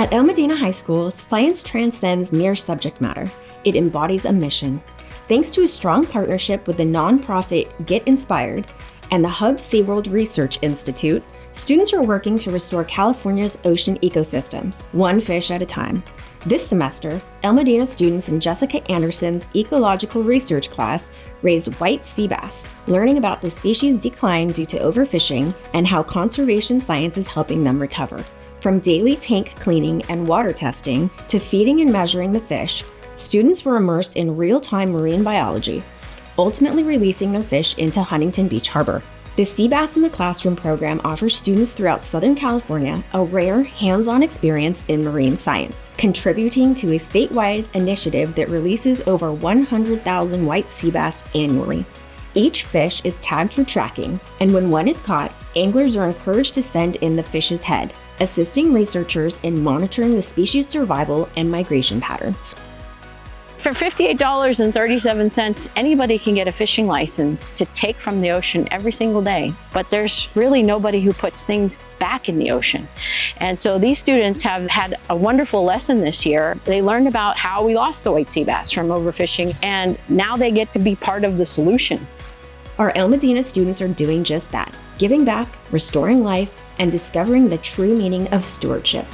At Modena High School, science transcends mere subject matter. It embodies a mission. Thanks to a strong partnership with the nonprofit Get Inspired and the Hubbs-SeaWorld Research Institute, students are working to restore California's ocean ecosystems, one fish at a time. This semester, Modena students in Jessica Anderson's ecological research class raised white sea bass, learning about the species' decline due to overfishing and how conservation science is helping them recover. From daily tank cleaning and water testing to feeding and measuring the fish, students were immersed in real-time marine biology, ultimately releasing their fish into Huntington Beach Harbor. The Sea Bass in the Classroom program offers students throughout Southern California a rare, hands-on experience in marine science, contributing to a statewide initiative that releases over 100,000 white sea bass annually. Each fish is tagged for tracking, and when one is caught, anglers are encouraged to send in the fish's head, assisting researchers in monitoring the species' survival and migration patterns. For $58.37, anybody can get a fishing license to take from the ocean every single day, but there's really nobody who puts things back in the ocean. And so these students have had a wonderful lesson this year. They learned about how we lost the white sea bass from overfishing, and now they get to be part of the solution. Our Modena students are doing just that, giving back, restoring life, and discovering the true meaning of stewardship.